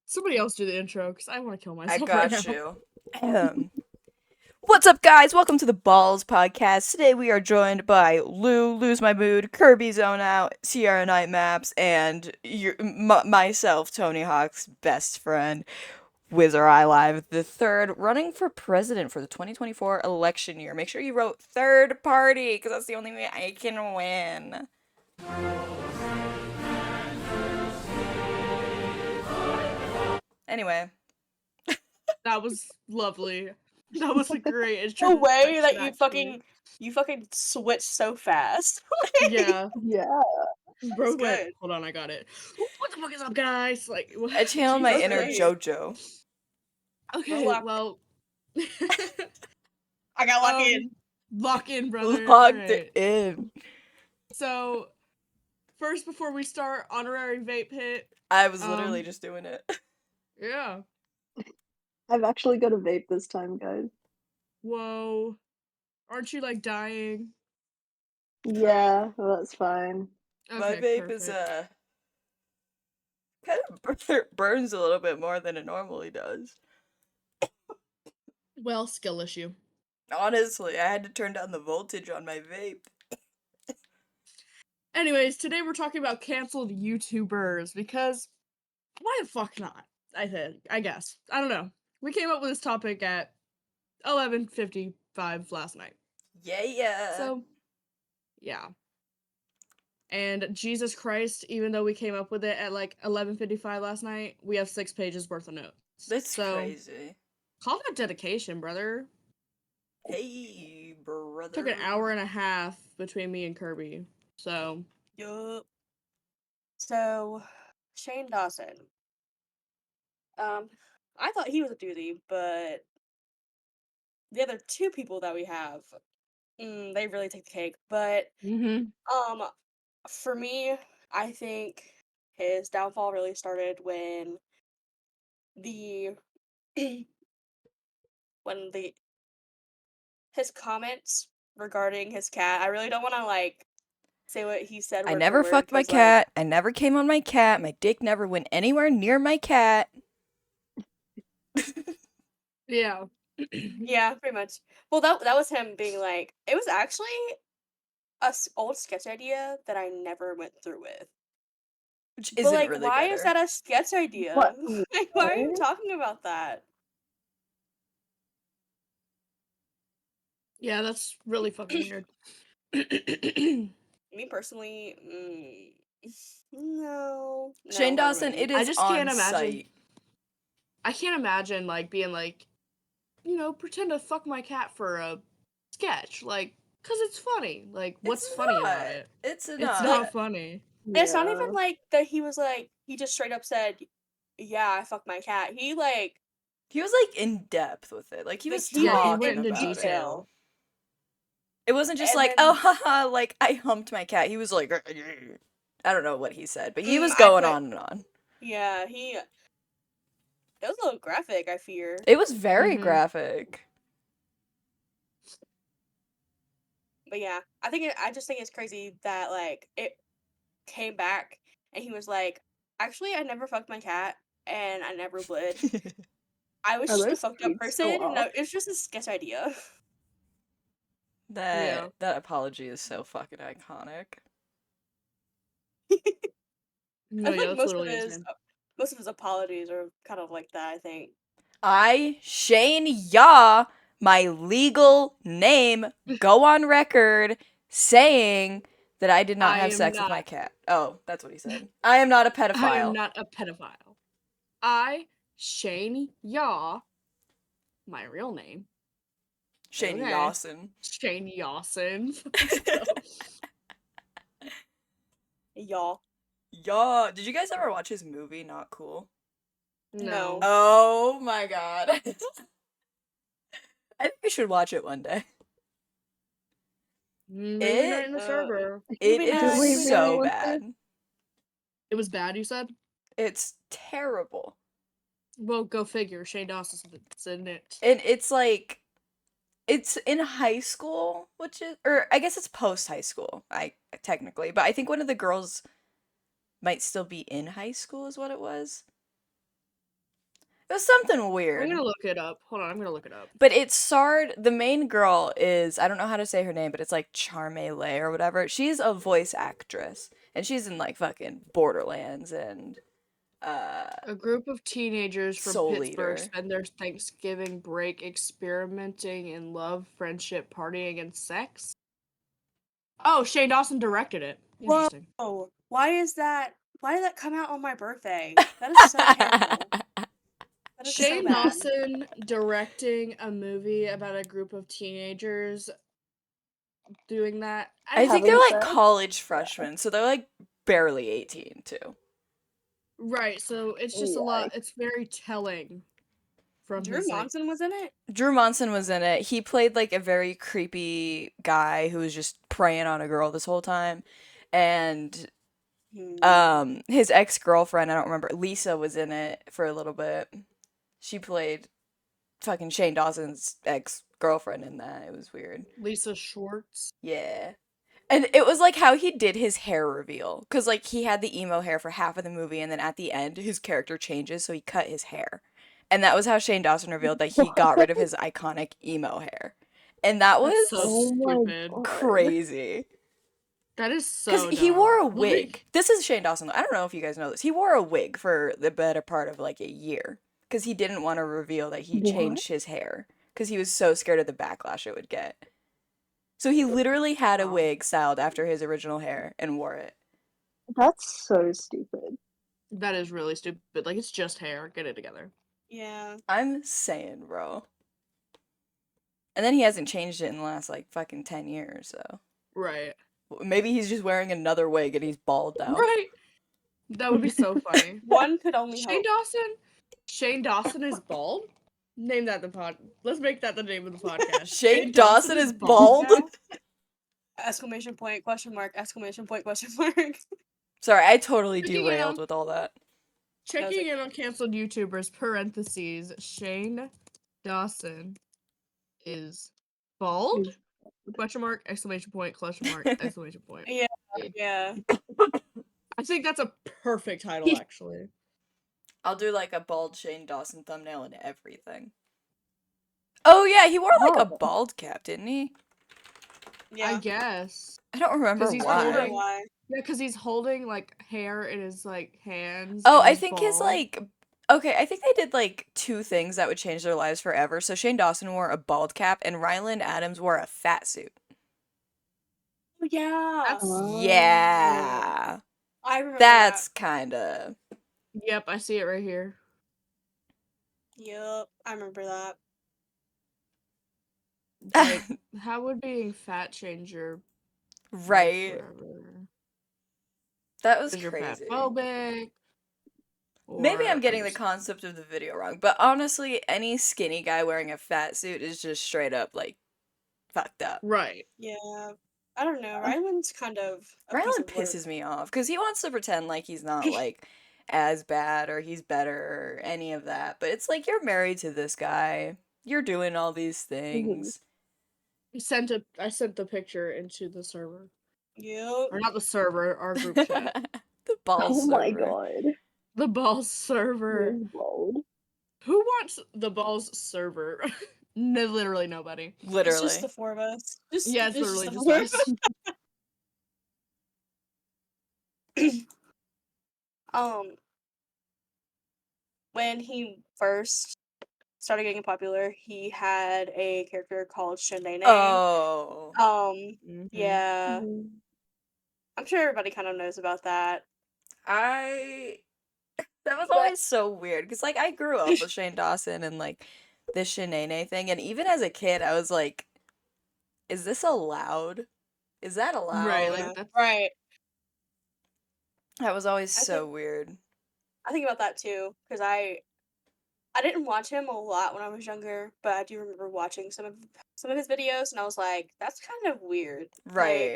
Somebody else do the intro because I want to kill I myself right got now. you. What's up, guys? Welcome to the Balls podcast. Today we are joined by Lou, Lose My Mood, Kirby Zone Out, Sierra Night Maps, and myself, Tony Hawk's best friend, Wizard Eye Live, the third, running for president for the 2024 election year. Make sure you wrote third party, because that's the only way I can win. Anyway. That was lovely. That was a great The way introduction, that actually. you fucking switch so fast. Yeah, Yeah. bro It's went. good. Hold on, I got it. What the fuck is up, guys? Like, I channeled my Jesus inner okay. Christ. JoJo. Okay, Lock- well, I got locked in. lock in, brother. Logged Alright. in. So, first, before we start, honorary vape hit. I was literally just doing it. Yeah. I've actually got a vape this time, guys. Whoa. Aren't you like dying? Yeah, that's fine. My Okay, vape perfect. is kind of burns a little bit more than it normally does. Well, skill issue. Honestly, I had to turn down the voltage on my vape. Anyways, today we're talking about canceled YouTubers because why the fuck not? I guess. I don't know. We came up with this topic at 11:55 last night. Yeah. So, yeah. And Jesus Christ, even though we came up with it at like 11:55 last night, we have 6 pages worth of notes. That's so, crazy. Call that dedication, brother. Hey, brother. Took an hour and a half between me and Kirby. So, Yup. So, Shane Dawson. I thought he was a doozy, but the other two people that we have, they really take the cake. But for me, I think his downfall really started when the when the his comments regarding his cat. I really don't want to like say what he said I word never for word fucked my 'cause, like, cat. I never came on my cat. My dick never went anywhere near my cat. yeah. yeah, pretty much. Well, that was him being like, it was actually a old sketch idea that I never went through with. Which But isn't like, really why better. is that a sketch idea? What? Like, why are you talking about that? Yeah, that's really fucking weird. Me personally, no. Shane No, Dawson, it I is just on can't imagine. site. I can't imagine like being like, pretend to fuck my cat for a sketch, like, cause it's funny. Like, what's It's funny not. about it? It's It's not. not funny. And it's not even Yeah. like that he was like, he just straight up said, yeah, I fucked my cat. He like, He was like in depth with it. Like he was he Yeah, he talking went in into about detail. it. It wasn't just And like, then- oh, haha, like I humped my cat. He was like, I don't know what he said, but he was I going put- on and on. Yeah, it was a little graphic, I fear. It was very Mhm. graphic. But yeah, I just think it's crazy that like it came back and he was like, actually, I never fucked my cat and I never would. I was Are just a those fucked up tweets person. still No, up? it's just a sketch idea. Yeah. That apology is so fucking iconic. No, I yeah, think that's literally insane. most of his apologies are kind of like that, I think. I, Shane Ya, my legal name, go on record saying that I did not I have am sex with my not- cat. Oh, that's what he said. I am not a pedophile. I am not a pedophile. Shane Yaw, my real name, Shane Okay. Yawson. Shane Yawson. Y'all. Yaw. Did you guys ever watch his movie, Not Cool? No. Oh my god. I think we should watch it one day. Maybe not in the server. It Maybe not. is so bad. It was bad, you said? It's terrible. Well, go figure. Shane Dawson's in it. And it's like, it's in high school, which is, or I guess it's post high school, technically, but I think one of the girls might still be in high school is what it was. It was something I'm weird. gonna look it up. Hold on, I'm gonna look it up. But it starred the main girl is I don't know how to say her name, but it's like Charme Lay or whatever. She's a voice actress, and she's in like fucking Borderlands and uh A group of teenagers from Soul Pittsburgh Eater. spend their Thanksgiving break experimenting in love, friendship, partying, and sex. Oh, Shane Dawson directed it. Interesting. Whoa! Why is that? Why did that come out on my birthday? That is so terrible. That is so Shane bad. Dawson directing a movie about a group of teenagers doing that. I think they're Having like sex? college freshmen, so they're like barely 18 too. Right, so it's just a lot. It's very telling from Drew his like. Monson was in it. Drew Monson was in it. He played like a very creepy guy who was just preying on a girl this whole time. And his ex-girlfriend, I don't remember, Lisa was in it for a little bit. She played fucking Shane Dawson's ex-girlfriend in that. It was weird. Lisa Schwartz. Yeah. And it was like how he did his hair reveal. Because, like, he had the emo hair for half of the movie, and then at the end, his character changes, so he cut his hair. And that was how Shane Dawson revealed that he got rid of his iconic emo hair. And that That's so was Oh my stupid. god. crazy. That is Because so he wore a dumb. wig. This is Shane Dawson. I don't know if you guys know this. He wore a wig for the better part of like a year. Because he didn't want to reveal that he What? changed his hair. Because he was so scared of the backlash it would get. So he literally had a Wow. wig styled after his original hair and wore it. That's so stupid. That is really stupid. Like, it's just hair. Get it together. Yeah. I'm saying, bro. And then he hasn't changed it in the last like fucking 10 years, so. Right. Maybe he's just wearing another wig and he's bald now. Right. That would be so funny. One could only Shane hope. Dawson? Shane Dawson is bald? Name that the pod. Let's make that the name of the podcast. Shane Dawson is bald? now? Exclamation point, question mark, exclamation point, question mark. Sorry, I totally Checking derailed in. with all that. Checking in on canceled YouTubers, parentheses, Shane Dawson is bald? He's- Question mark, exclamation point, question mark, exclamation point. Yeah, yeah. I think that's a perfect title, actually. I'll do like a bald Shane Dawson thumbnail and everything. Oh yeah, he wore like a Oh. bald cap, didn't he? Yeah. I guess. I don't remember 'Cause he's why. holding- Why? Yeah, because he's holding like hair in his like hands. Oh, and I he's think his bald. like okay, I think they did like two things that would change their lives forever. So Shane Dawson wore a bald cap and Ryland Adams wore a fat suit. Oh, yeah. That's Yeah. I remember That's kinda Yep, I see it right here. that. Yep, I remember that. Like, how would being fat change your life right. forever? That was Because you're crazy. fatphobic. Maybe I'm or getting are the you- concept of the video wrong, but honestly, any skinny guy wearing a fat suit is just straight up like fucked up. Right. Yeah. I don't know. Ryland's kind of a piece Ryland of work. pisses me off because he wants to pretend like he's not like as bad or he's better or any of that. But it's like you're married to this guy. You're doing all these things. I sent the picture into the server. Yep. Or not the server, our group chat. The ball Oh my server. god. The balls server. He is bald. Who wants the balls server? No, literally nobody. It's Literally. just the four of us. Yeah, it's it's literally the just four of us. When he first started getting popular, he had a character called Shanae. Oh. Mhm. Yeah. Mhm. I'm sure everybody kind of knows about that. That was But- always so weird because like I grew up with Shane Dawson and like the Shanae thing, and even as a kid, I was like, "Is this allowed? Is that allowed?" Right, Yeah, like that's right. That was always I so think- weird. I think about that too because I didn't watch him a lot when I was younger, but I do remember watching some of his videos, and I was like, "That's kind of weird." Right.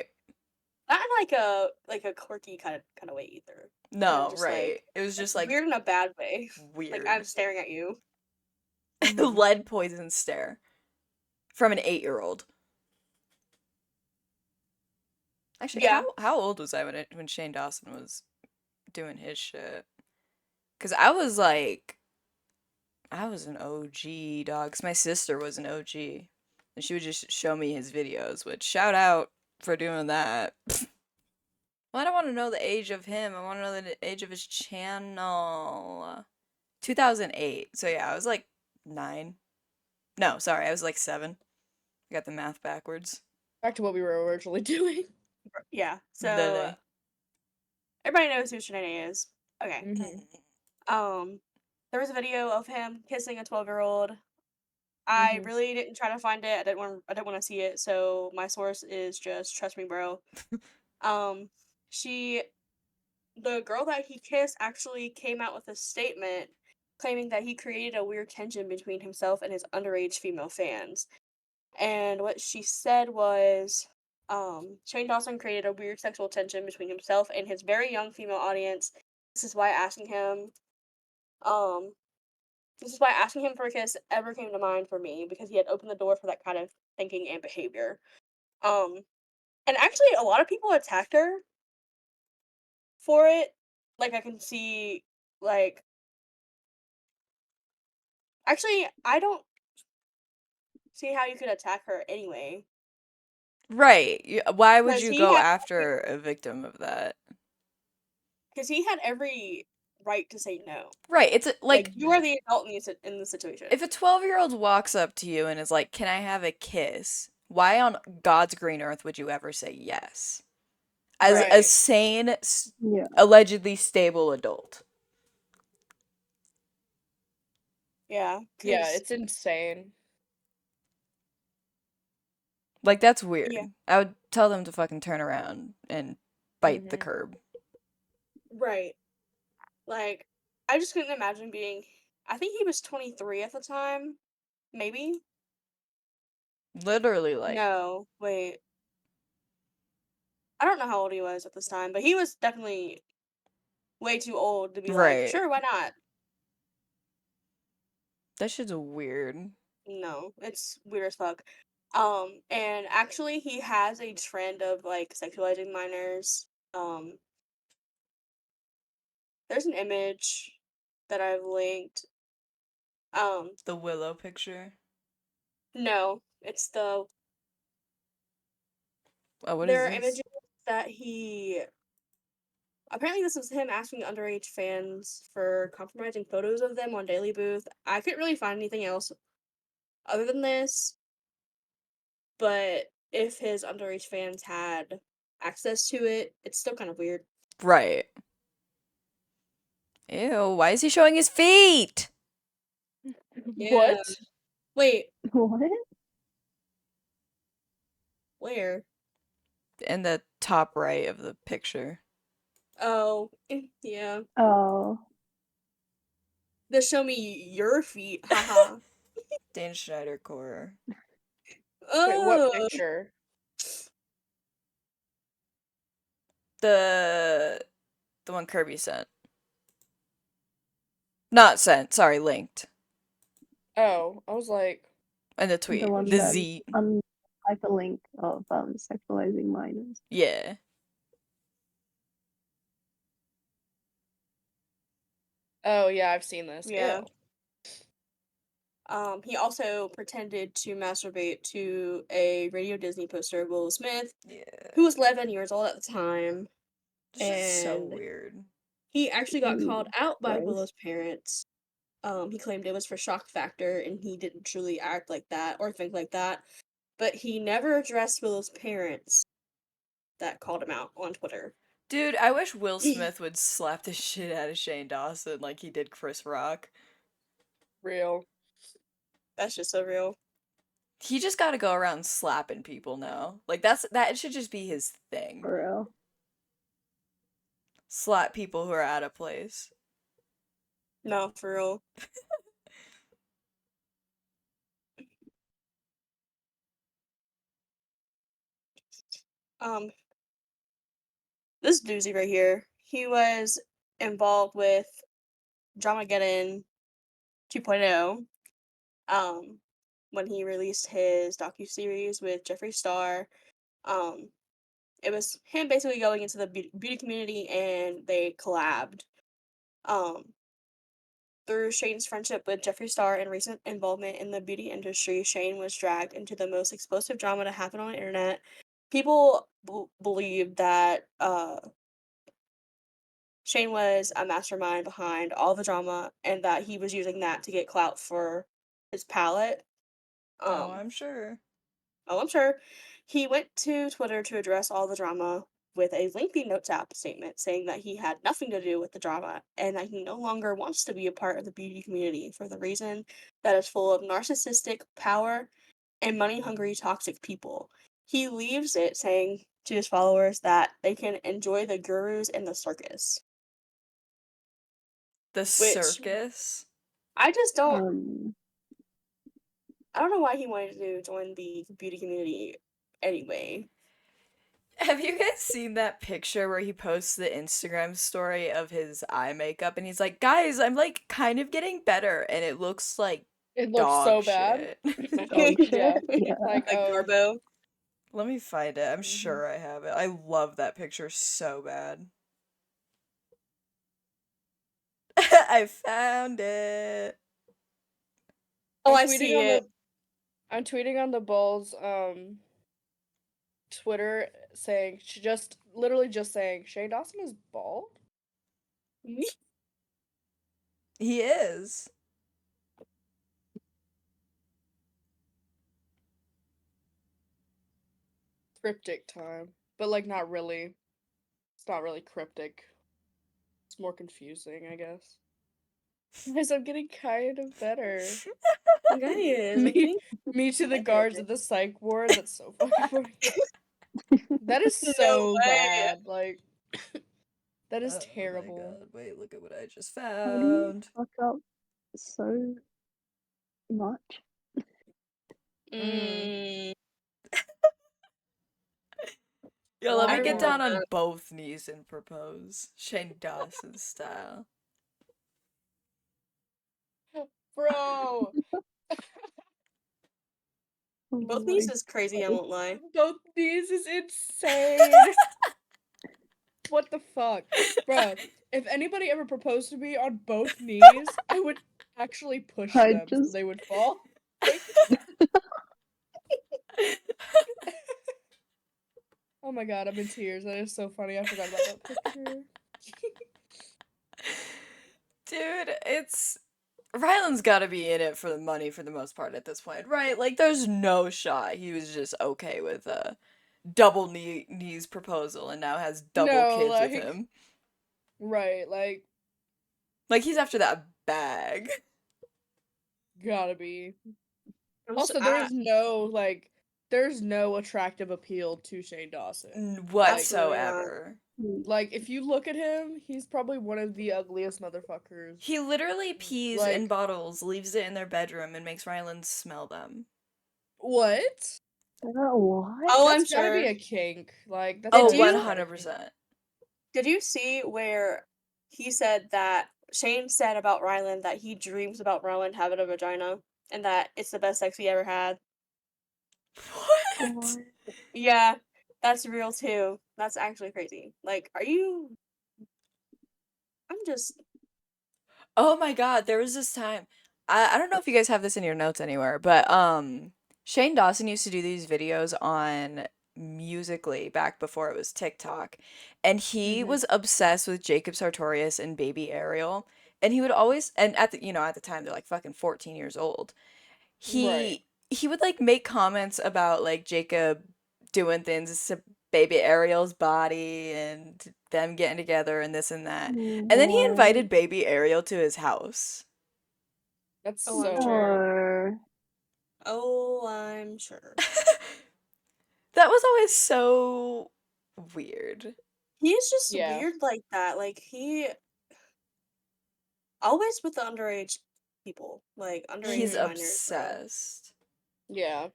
Like, not in like a quirky kind of way either. No, just, right. like, It was just like weird in a bad way. weird. Like I'm staring at you. Mhm. Lead poison stare from an 8-year-old. Actually, Yeah. how old was I when Shane Dawson was doing his shit? Because I was like I was an OG, dog. 'Cause my sister was an OG. And she would just show me his videos, which shout out for doing that. Well, I don't want to know the age of him. I want to know the age of his channel. 2008. So yeah, I was like 9. No, sorry, I was like 7. I got the math backwards. Back to what we were originally doing. Yeah. So Lily. everybody knows who Shanae is. Okay. Mm-hmm. There was a video of him kissing a 12-year-old. I Mm-hmm. really didn't try to find it. I didn't want to see it. So my source is just trust me, bro. Um, she the girl that he kissed actually came out with a statement claiming that he created a weird tension between himself and his underage female fans. And what she said was, Shane Dawson created a weird sexual tension between himself and his very young female audience. This is why asking him, um, this is why asking him for a kiss ever came to mind for me because he had opened the door for that kind of thinking and behavior. Um, and actually, a lot of people attacked her for it. Like I can see, like actually, I don't see how you could attack her anyway. Right. Why would Because you he go had after a victim of that? because he had every right to say no. Right. It's Like like you are the adult in the situation. if a 12-year-old walks up to you and is like, "Can I have a kiss?" Why on God's green earth would you ever say yes? As a Right. sane, Yeah. allegedly stable adult. Yeah, Yeah, because it's insane. Like that's yeah, weird. I would tell them to fucking turn around and bite the Mm-hmm. curb. right. Like I just couldn't imagine being. I think he was 23 at the time. Maybe. Literally like No, wait. I don't know how old he was at this time, but he was definitely way too old to be like, right. sure, why not? That shit's weird. No, it's weird as fuck. And actually, he has a trend of like sexualizing minors. Um, there's an image that I've linked. Um, The Willow picture. no, it's Oh, what is there are this? images that he apparently this was him asking underage fans for compromising photos of them on Daily Booth. I couldn't really find anything else other than this, but if his underage fans had access to it, it's still kind of weird. Right. Ew, why is he showing his feet? Yeah. What? Wait, What? where? In the top right of the picture. Oh, yeah. Oh. They show me your feet. Haha. Dan Schneider core. Wait, what Oh, picture? The the one Kirby sent. Not sent, sorry, linked. Oh, I was like, And the The tweet. one The that Z. on like the link of sexualizing minors. Yeah. oh yeah, I've seen this. yeah. Ew. He also pretended to masturbate to a Radio Disney poster of Will Smith, Yeah. who was 11 years old at the time, This is so and weird. he actually got called Jesus out by Christ. Willow's parents. He claimed it was for shock factor, and he didn't truly act like that or think like that. But he never addressed Willow's parents that called him out on Twitter. Dude, I wish Will Smith would slap the shit out of Shane Dawson like he did Chris Rock. Real. That's just so real. He just gotta go around slapping people now. Like that should just be his thing. For real. Slap people who are out of place. No, for real. Um, this doozy right here. He was involved with Dramageddon 2.0. Um, when he released his docu-series with Jeffree Star. Um, it was him basically going into the beauty community and they collabed. Um, through Shane's friendship with Jeffree Star and recent involvement in the beauty industry, Shane was dragged into the most explosive drama to happen on the internet. People believe that Shane was a mastermind behind all the drama and that he was using that to get clout for his palette. Oh, Um, I'm sure. I'm sure. He went to Twitter to address all the drama with a lengthy notes app statement saying that he had nothing to do with the drama and that he no longer wants to be a part of the beauty community for the reason that it's full of narcissistic power and money hungry toxic people. He leaves it saying to his followers that they can enjoy the gurus and the circus, The which circus? I just don't Um, I don't know why he wanted to join the beauty community anyway. Have you guys seen that picture where he posts the Instagram story of his eye makeup and he's like, guys, I'm like kind of getting better and it looks like It looks dog so bad. shit. dog Yeah. shit. Yeah. Like, Like oh. Garbo. Let me find it. I'm Mhm. sure I have it. I love that picture so bad. I found it. Oh, I'm I tweeting see on it. I'm tweeting on the Bulls Twitter saying literally just saying Shane Dawson is bald. He is. Cryptic time. But like not really. It's not really cryptic. It's more confusing, I guess. Guys, I'm getting kind of better. Guys, we're Me getting me to the better. guards of the psych ward, that's so fucking funny. That is No so way. bad. Like that is Oh my terrible. god, wait, look at what I just How do you found. fuck up so much? Mm, Yo, let Why me I get won't down remember on that. both knees and propose. Shane Dawson style. Bro, Oh Both my knees is crazy, I god. won't lie. both these is insane. What the fuck? Bruh, if anybody ever proposed to me on both knees, I would actually push I them so just they would fall. Like, oh my god, I'm in tears. That is so funny. I forgot about that picture. Dude, it's Ryland's gotta be in it for the money for the most part at this point, right? Like, there's no shot he was just okay with a double knees proposal and now has double No, kids with like, him. right, like, Like, he's after that bag. gotta be. I'm so, Also, there's no attractive appeal to Shane Dawson. absolutely not. Whatsoever. Like, if you look at him, he's probably one of the ugliest motherfuckers. He literally pees in Like, bottles, leaves it in their bedroom, and makes Ryland smell them. what? What? Oh, That's I'm gotta be sure. a kink. Like, that's Oh, Did gotta be you a kink. 100%. did you see where he said that Shane said about Ryland that he dreams about Ryland having a vagina and that it's the best sex he ever had? What? What? Yeah, that's real too. That's actually crazy. Like, are you? I'm just. Oh my god, there was this time. I don't know if you guys have this in your notes anywhere, but Shane Dawson used to do these videos on Musically back before it was TikTok. And he Mhm. was obsessed with Jacob Sartorius and baby Ariel. And he would always and at the at the time they're like fucking 14 years old. Right. He would like make comments about like Jacob doing things to baby Ariel's body and them getting together and this and that. And then he What? invited baby Ariel to his house. That's Oh, I'm so sure. weird. No. Oh, I'm sure. That was always so weird. He is just Yeah. weird like that. Like he always with the underage people, like underage He's Mhm. minors, bro. obsessed. Yeah.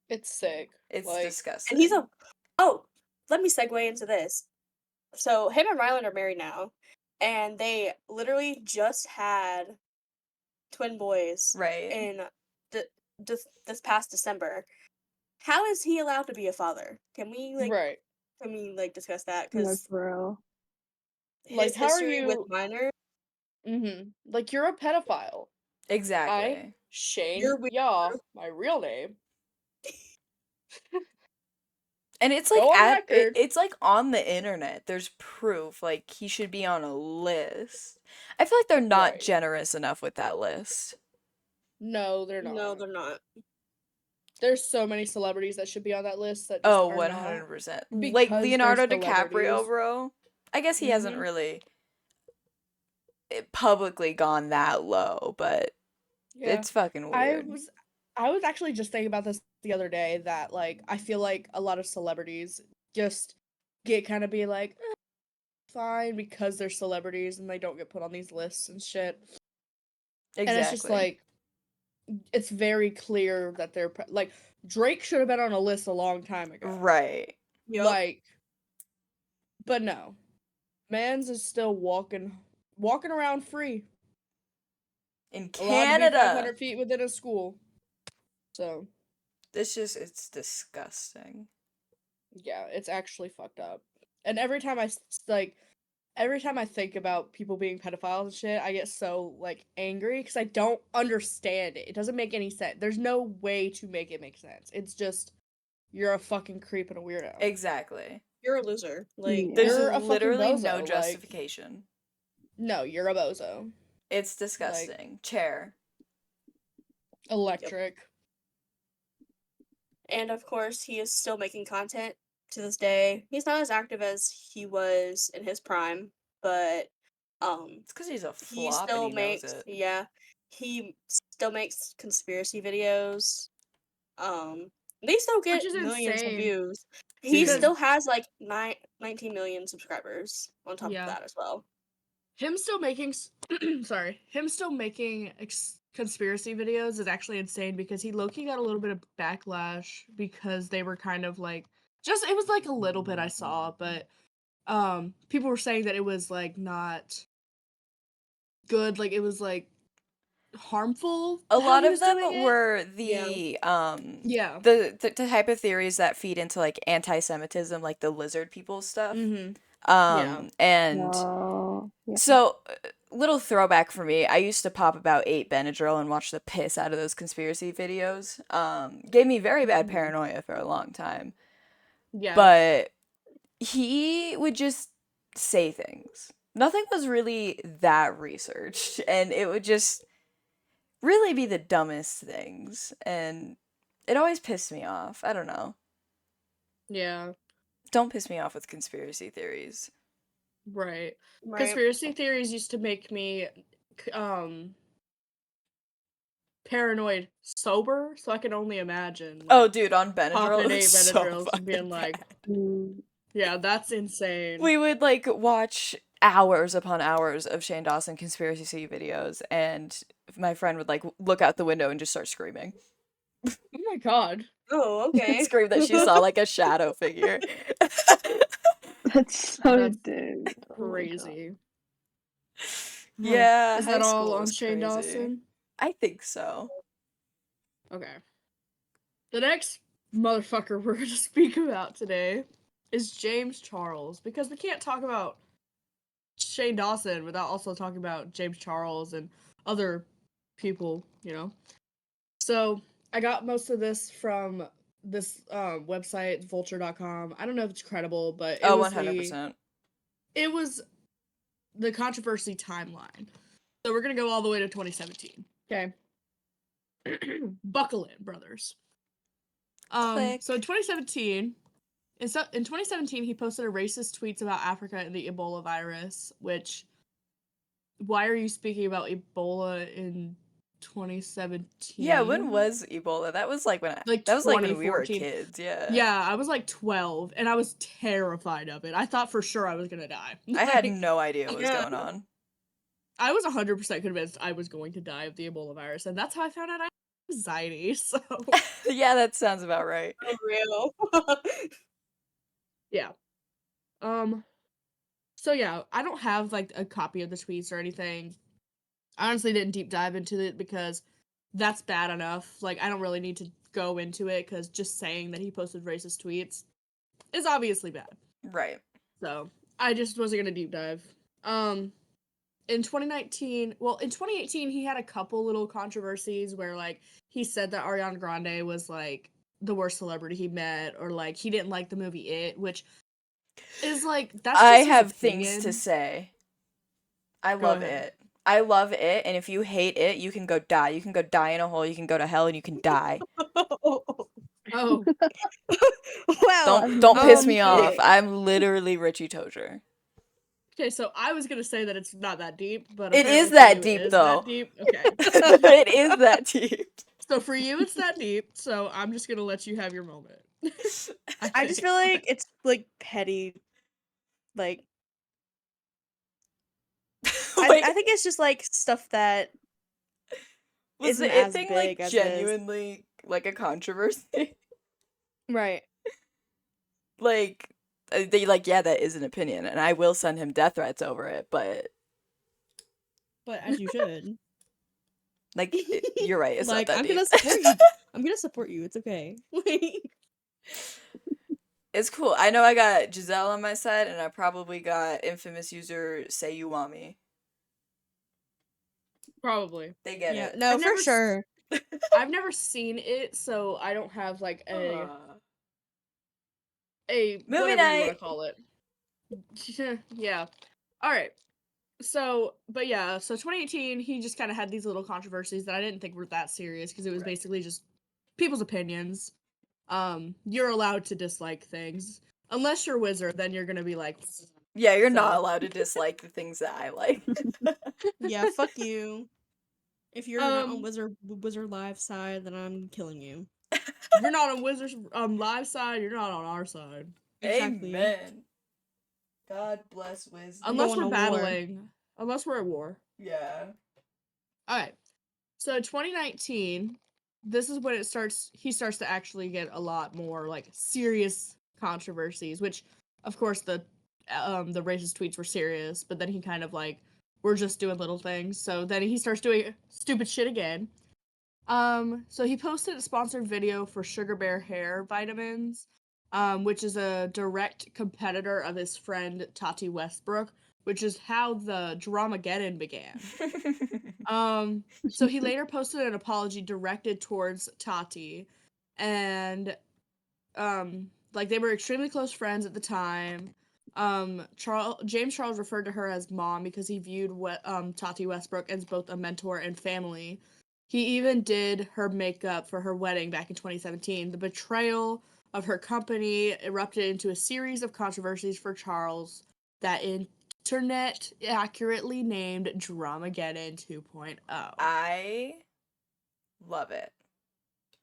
It's sick. It's Like, And he's disgusting. a. Oh, let me segue into this. So him and Ryland are married now, and they literally just had twin boys Right. in the this past December. How is he allowed to be a father? right. Can we like discuss that? No, Because for real. Like, his how are history with you minors. Like, you're a pedophile. I, Exactly. Shane You're weird. Yaw, my real name, And it's like go on record. it's like on the internet. There's proof. Like he should be on a list. I feel like they're not Right. generous enough with that list. No, they're No, not. they're not. There's so many celebrities that should be on that list that just Oh, are not 100%. Like because they're Leonardo DiCaprio, celebrities. bro. I guess he hasn't Mhm. really publicly gone that low, but Yeah. it's fucking I weird. was I was actually just thinking about this the other day that like I feel like a lot of celebrities just get kind of be like fine because they're celebrities and they don't get put on these lists and shit. And it's just Exactly. like it's very clear that like Drake should have been on a list a long time ago. Right. Yep. Like, but no, Mans is still walking around free, In allowed to be Canada. 500 feet within a school. So It's disgusting. yeah, it's actually fucked up. And every time I think about people being pedophiles and shit, I get so like angry because I don't understand it. It doesn't make any sense. There's no way to make it make sense. It's just you're a fucking creep and a weirdo. Exactly. You're a loser. Like, Yeah. There's You're a fucking literally no bozo. Like, justification. no, you're a bozo. It's Like, disgusting. Chair. yep. electric. And of course, he is still making content to this day. He's not as active as he was in his prime, but It's because he's a he flop and still he knows makes it. he still makes conspiracy videos. They still Which get is millions of insane. views. He Dude. Because still has like 19 million subscribers on top of yeah, that as well. him still making him still making conspiracy videos is actually insane because he low-key got a little bit of backlash because they were kind of like just it was like a little bit I saw, but people were saying that it was like not good, like it was like harmful A how lot he of was them doing it. were Yeah. Yeah. the type of theories that feed into like anti-Semitism, like the lizard people stuff. Mhm. Yeah. And Oh, yeah. so little throwback for me. I used to pop about 8 Benadryl and watch the piss out of those conspiracy videos. Gave me very bad Mhm. paranoia for a long time. Yeah. But he would just say things. Nothing was really that researched, and it would just really be the dumbest things, and it always pissed me off. I don't know. Yeah. Don't piss me off with conspiracy theories. Right. Right. Conspiracy theories used to make me um paranoid sober, so I can only imagine Oh, like dude, on Benadryl, popping it was 8 so Benadryls and being fucking like, bad. Mm. yeah, that's insane. We would like watch hours upon hours of Shane Dawson conspiracy videos, and my friend would like look out the window and just start screaming. Oh my god. Oh, And okay. scream that she saw like a shadow figure. That's so That's dang. Oh my god. crazy. Yeah, Is high that all school on was Shane crazy. Dawson? I think so. Okay. The next motherfucker we're gonna speak about today is James Charles because we can't talk about Shane Dawson without also talking about James Charles and other people. So I got most of this from this website, vulture.com. I don't know if it's credible, but Oh, 100%. it was the controversy timeline. So we're gonna go all the way to 2017. Okay. Buckle in, brothers. So in Click. 2017, in 2017, he posted a racist tweets about Africa and the Ebola virus, which why are you speaking about Ebola in 2017? Yeah, when was Ebola? That was like Like that was like when we were 2014. kids, yeah. Yeah, I was like 12 and I was terrified of it. I thought for sure I was going to die. I had Like no idea what was Yeah. going on. I was 100% convinced I was going to die of the Ebola virus and that's how I found out I had anxiety. So, Yeah, that sounds about right. For real. yeah. Um so yeah, I don't have like a copy of the tweets or anything. I honestly didn't deep dive into it because that's bad enough. Like I don't really need to go into it cuz just saying that he posted racist tweets is obviously bad. Right. So, I just wasn't going to deep dive. Um in 2019, well, in 2018, he had a couple little controversies where, like, he said that Ariana Grande was, like, the worst celebrity he met, or, like, he didn't like the movie It, which is, like, that's just I his have things to opinion. say. I Go love ahead. It. I love It, and if you hate It, you can go die. You can go die in a hole, you can go to hell, and you can die. Oh, Well, Don't piss me off. okay. I'm literally Richie Tozier. okay, so I was gonna say that it's not that deep, but It is apparently for that you it deep, is though. that deep. Okay. It is that deep. So for you it's that deep, so I'm just gonna let you have your moment. I just feel like it's like petty. Like Like, I think it's just like stuff that was isn't the It as thing, big like, as it is. genuinely, like, a controversy? Right. Like, they, like, yeah, that is an opinion, and I will send him death threats over it, but, But as you should. like, you're right, it's Like not that I'm deep. gonna support you. I'm gonna support you. It's okay. It's cool. I know I got Giselle on my side, and I probably got infamous user Say You Want Me. Probably. They get Yeah. it. No, I've for never sure. I've never seen it, so I don't have like a Movie whatever you want night. to call it. Yeah. All right. So, but yeah, so 2018, he just kind of had these little controversies that I didn't think were that serious because it was Right. basically just people's opinions. You're allowed to dislike things. Unless you're a wizard, then you're gonna be like, Yeah, you're So- not allowed to dislike the things that I like. Yeah, fuck you. If you're not on Um, Wizard Live side, then I'm killing you. if you're not on Wizards live side, you're not on our side. Exactly. Amen. God bless wisdom. I'm Unless going we're to war. battling. Unless we're at war. Yeah. Alright. So 2019, this is when he starts to actually get a lot more like serious controversies, which of course the racist tweets were serious, but then he kind of like we're just doing little things. So then he starts doing stupid shit again. So he posted a sponsored video for Sugar Bear hair vitamins, which is a direct competitor of his friend Tati Westbrook, which is how the Dramageddon began. So he later posted an apology directed towards Tati, and like they were extremely close friends at the time. James Charles referred to her as mom because he viewed Tati Westbrook as both a mentor and family. He even did her makeup for her wedding back in 2017. The betrayal of her company erupted into a series of controversies for Charles that internet accurately named Dramageddon 2.0. I love it.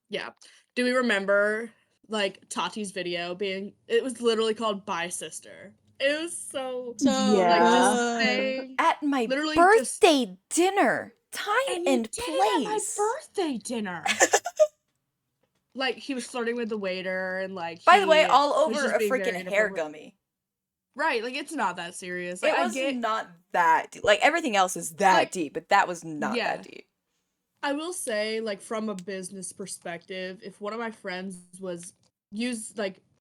Yeah. Do we remember like Tati's video being it was literally called Bye Sister. It was so So like just good. saying At my literally just birthday dinner, time and you and did it at my place. birthday dinner. Like he was flirting with the waiter and like By the way, he all was over just a being very freaking hair inappropriate. gummy. Right, like it's not that serious. Like It I was get not that deep. Like, everything else is that like deep, but that was not yeah. that deep. I will say, like, from a business perspective, if one of my friends was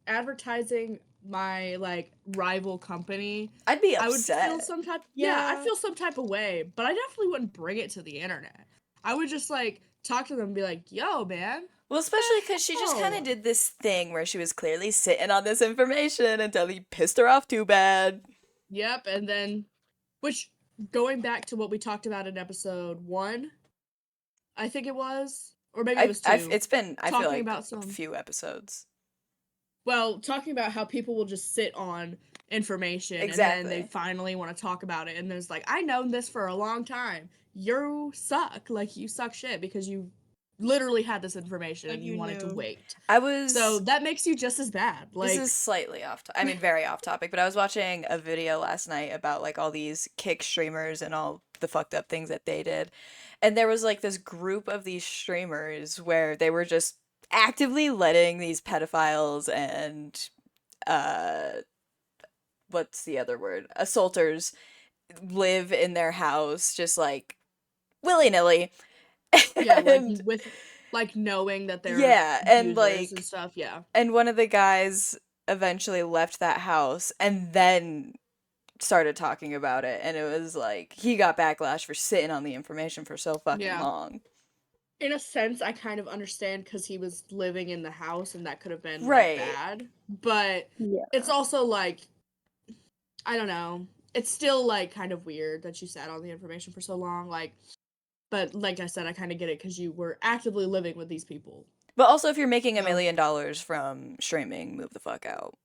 advertising my like rival company, I'd be I would feel upset. some type I'd Yeah. feel some type of way, but I definitely wouldn't bring it to the internet. I would just like talk to them and be like, yo, man. Well, especially because she just kind of hell?" did this thing where she was clearly sitting on this information until he pissed her off too bad. Yep, and then which going back to what we talked about in episode 1, I think it was, or maybe it was 2. It's been, I feel talking like, about a some few episodes. Well, talking about how people will just sit on information and then they Exactly. finally want to talk about it and there's like, I known this for a long time. You suck. Like you suck shit because you literally had this information Like and you you wanted to knew. wait. I was... So that makes you just as bad. This Like is slightly very off topic, but I was watching a video last night about like all these kick streamers and all the fucked up things that they did. And there was like this group of these streamers where they were just actively letting these pedophiles and what's the other word? Assaulters live in their house just like willy-nilly. yeah, like And with like knowing that they're yeah, and users and like stuff, yeah. and one of the guys eventually left that house and then started talking about it, and it was like he got backlash for sitting on the information for so fucking Yeah. long. In a sense, I kind of understand because he was living in the house and that could have been like, Right. bad. But Yeah. it's also like, I don't know. It's still like kind of weird that you sat on the information for so long. Like, but like I said, I kind of get it because you were actively living with these people. But also, if you're making $1 So, million from streaming, move the fuck out.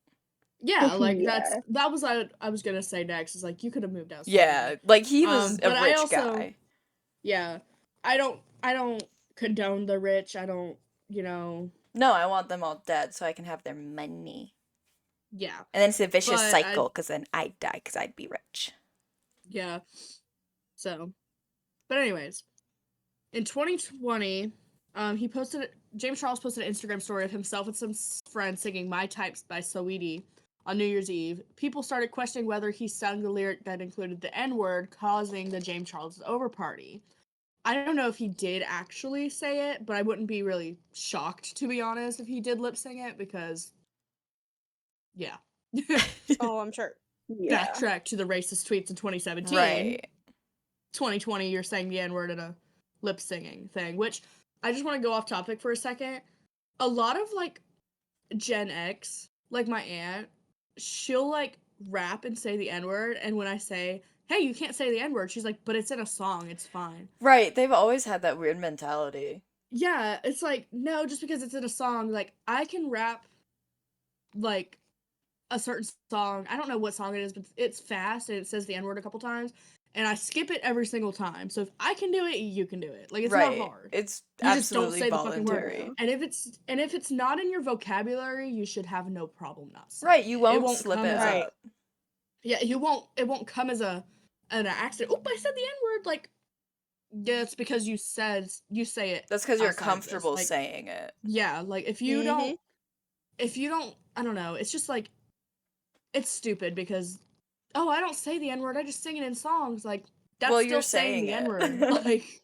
yeah, like Yeah. that was what I was gonna say next. Is like you could have moved out. Yeah, Sooner. like he was a But I rich also, guy. yeah, I don't condone the rich. I don't, No, I want them all dead so I can have their money. yeah. And then it's a vicious But cycle because then I'd die because I'd be rich. Yeah. So, but anyways, in 2020, James Charles posted an Instagram story of himself and some friends singing "My Types" by Saweetie on New Year's Eve. People started questioning whether he sung the lyric that included the N-word, causing the James Charles over party. I don't know if he did actually say it, but I wouldn't be really shocked, to be honest, if he did lip sing it because, yeah. Oh, I'm sure. Yeah. Backtrack to the racist tweets in 2017. Right. 2020, you're saying the N-word in a lip singing thing, which I just want to go off topic for a second. A lot of like Gen X, like my aunt, she'll like rap and say the N-word, and when I say, hey, you can't say the N-word, she's like, but it's in a song, it's fine. Right, they've always had that weird mentality. Yeah, it's like, no, just because it's in a song, like I can rap like a certain song. I don't know what song it is, but it's fast and it says the N-word a couple times. And I skip it every single time. So if I can do it, you can do it. Like it's not Right. hard. It's You just don't absolutely say the fucking word. voluntary. And if it's not in your vocabulary, you should have no problem not saying Right, you it. It won't won't slip come it as Right. up. it won't come as an accident. Oh, I said the N-word. Like, yeah, it's because you say it. That's because you're outside of this. comfortable Like, saying it. yeah, like if you don't I don't know, it's just like it's stupid because oh, I don't say the N-word, I just sing it in songs. Like, that's Well, still you're saying saying the it. N-word. Like,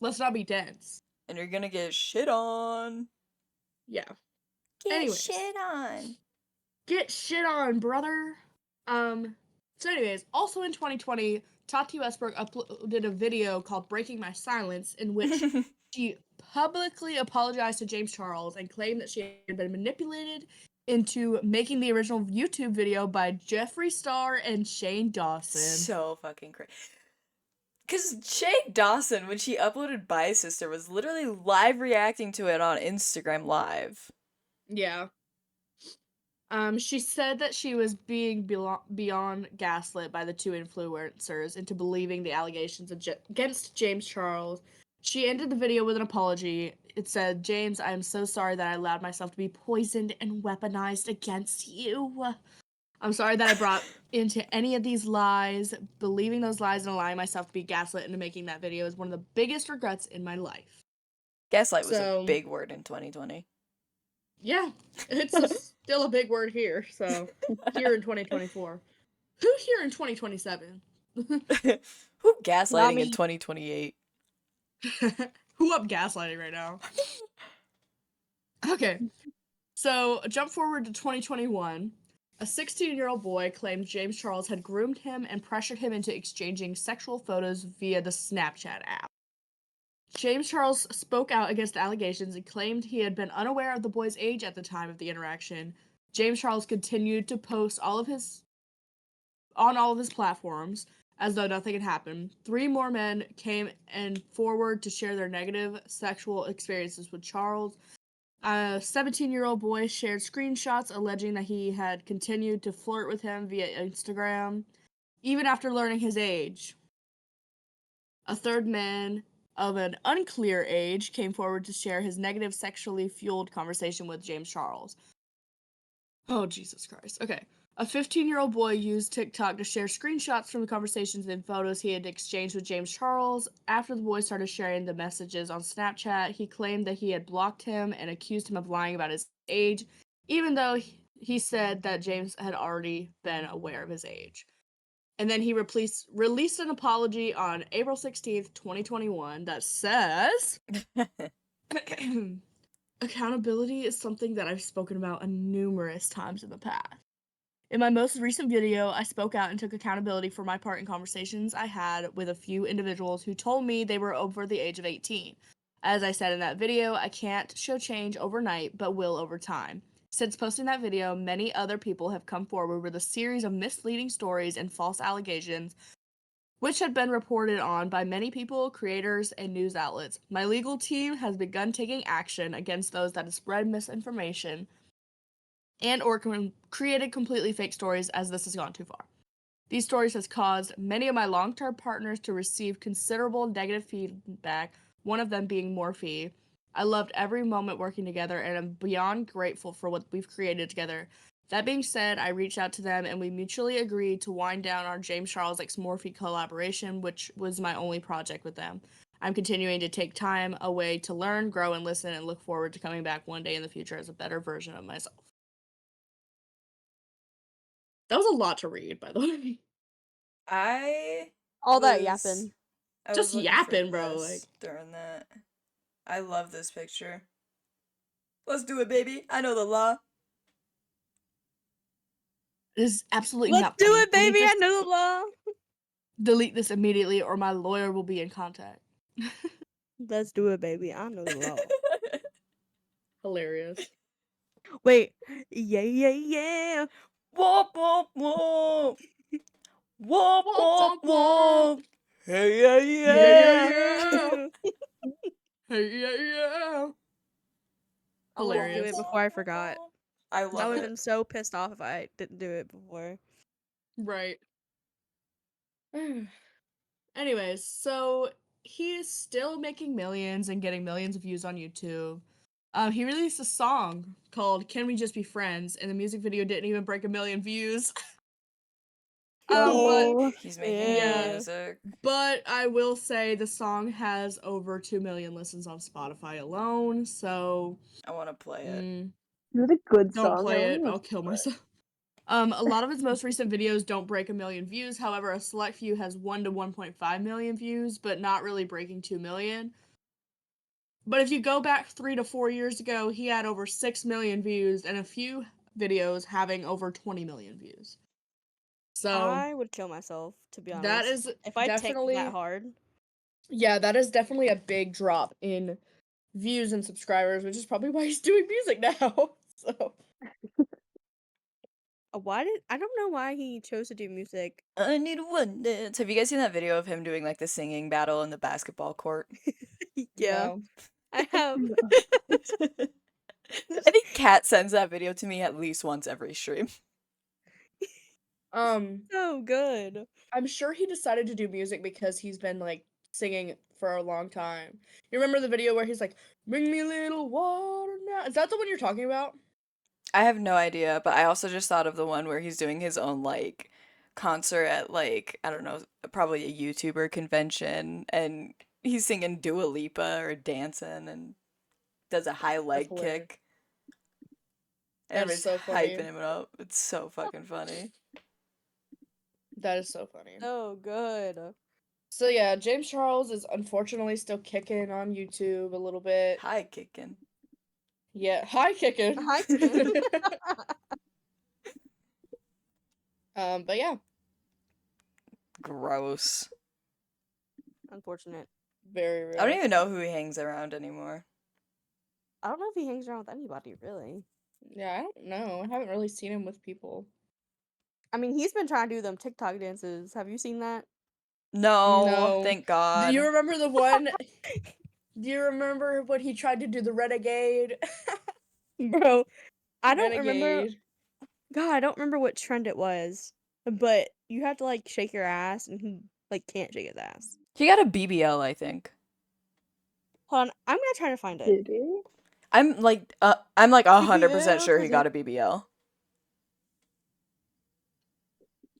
let's not be dense. And you're gonna get shit on. Yeah. Get Anyways. shit on. Get shit on, brother. So anyways, also in 2020, Tati Westbrook uploaded a video called Breaking My Silence in which she publicly apologized to James Charles and claimed that she had been manipulated into making the original YouTube video by Jeffree Star and Shane Dawson. So fucking crazy. Because Shane Dawson, when she uploaded Bye Sister, was literally live reacting to it on Instagram Live. Yeah. She said that she was being beyond gaslit by the two influencers into believing the allegations against James Charles. She ended the video with an apology. It said, James, I am so sorry that I allowed myself to be poisoned and weaponized against you. I'm sorry that I brought into any of these lies. Believing those lies and allowing myself to be gaslit into making that video is one of the biggest regrets in my life. Gaslight was So, a big word in 2020. Yeah, it's still a big word here. So, here in 2024. Who here in 2027? Who gaslighting Not in me. 2028? Who up gaslighting right now? Okay, so jump forward to 2021. A 16-year-old boy claimed James Charles had groomed him and pressured him into exchanging sexual photos via the Snapchat app. James Charles spoke out against the allegations and claimed he had been unaware of the boy's age at the time of the interaction. James Charles continued to post on all of his platforms as though nothing had happened. 3 more men came and forward to share their negative sexual experiences with Charles. A 17-year-old boy shared screenshots alleging that he had continued to flirt with him via Instagram, even after learning his age. A third man of an unclear age came forward to share his negative sexually fueled conversation with James Charles. Oh, Jesus Christ. Okay. A 15-year-old boy used TikTok to share screenshots from the conversations and photos he had exchanged with James Charles. After the boy started sharing the messages on Snapchat, he claimed that he had blocked him and accused him of lying about his age, even though he said that James had already been aware of his age. And then he released an apology on April 16th, 2021 that says accountability is something that I've spoken about numerous times in the past. In my most recent video, I spoke out and took accountability for my part in conversations I had with a few individuals who told me they were over the age of 18. As I said in that video, I can't show change overnight, but will over time. Since posting that video, many other people have come forward with a series of misleading stories and false allegations, which had been reported on by many people, creators, and news outlets. My legal team has begun taking action against those that have spread misinformation and or created completely fake stories, as this has gone too far. These stories has caused many of my long-term partners to receive considerable negative feedback, one of them being Morphe. I loved every moment working together and am beyond grateful for what we've created together. That being said, I reached out to them and we mutually agreed to wind down our James Charles x Morphe collaboration, which was my only project with them. I'm continuing to take time away to learn, grow, and listen, and look forward to coming back one day in the future as a better version of myself. That was a lot to read, by the way. I All that was yapping. I Just was looking for yapping, bro, this during that. I love this picture. Let's do it, baby. I know the law. This is absolutely Let's not do funny. it, baby. I know the law. Delete this immediately or my lawyer will be in contact. Let's do it, baby. I know the law. Hilarious. Wait. Yeah, yeah, yeah. Whoop, whoop, whoop. Whoop, Womp, whoop, womp, womp. whoop. Hey, yeah, Yeah, yeah, yeah. yeah. Hey, yeah, yeah. I wanted to do Hilarious. it before I forgot. I I love would have it. been so pissed off if I didn't do it before. Right. Anyways, so he is still making millions and getting millions of views on YouTube. He released a song called "Can We Just Be Friends," and the music video didn't even break 1 million views. But Oh, He's making yeah. music. But I will say the song has over 2 million listens on Spotify alone, so I want to play it. is it a good don't song? I play wanna it. I'll listen kill to it. myself. A lot of his most recent videos don't break 1 million views. However, a select few has 1 to 1.5 million views, but not really breaking 2 million. But if you go back 3 to 4 years ago, he had over 6 million views and a few videos having over 20 million views. So I would kill myself, to be honest. that is if I take that definitely, hard. yeah, that is definitely a big drop in views and subscribers, which is probably why he's doing music now. So I don't know why he chose to do music. I need one dance. Have you guys seen that video of him doing like the singing battle in the basketball court? Yeah, no. I have. No. I think Kat sends that video to me at least once every stream. So good. I'm sure he decided to do music because he's been like singing for a long time. You remember the video where he's like, "Bring me a little water now"? Is that the one you're talking about? I have no idea, but I also just thought of the one where he's doing his own like concert at like, I don't know, probably a YouTuber convention and he's singing Dua Lipa or dancing and does a high That's leg hilarious. kick. That is Everybody's so funny. hyping him up. It's so fucking funny. That is so funny. So good. So yeah, James Charles is unfortunately still kicking on YouTube a little bit. High kicking. Yeah, high kicking. Hi. But yeah, Gross. Unfortunate. very I don't real. even know who he hangs around anymore. I don't know if he hangs around with anybody, really. Yeah, I don't know. I haven't really seen him with people. I mean, he's been trying to do them TikTok dances. Have you seen that? No, No. thank Do you God. remember the one? Do you remember when he tried to do the renegade? Bro, I don't remember. Renegade. God, I don't remember what trend it was. But you have to, like, shake your ass, and he, like, can't shake his ass. He got a BBL, I think. Hold on, I'm gonna try to find it. Did he? I'm like 100% BBL, sure he is got it- a BBL.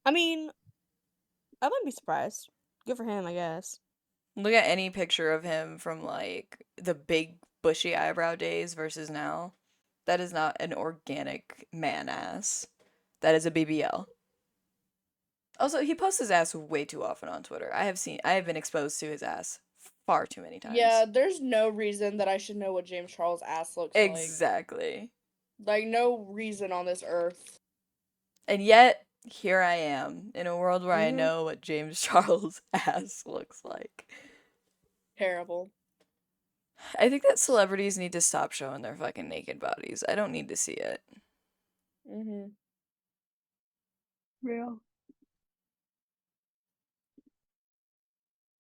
I mean, I wouldn't be surprised. Good for him, I guess. Look at any picture of him from like the big bushy eyebrow days versus now. That is not an organic man ass. That is a BBL. Also, he posts his ass way too often on Twitter. I have been exposed to his ass far too many times. Yeah, there's no reason that I should know what James Charles' ass looks like. Exactly. Like, no reason on this earth. And yet, here I am in a world where I Mhm. know what James Charles' ass looks like. Terrible. I think that celebrities need to stop showing their fucking naked bodies. I don't need to see it. Mm-hmm. Real.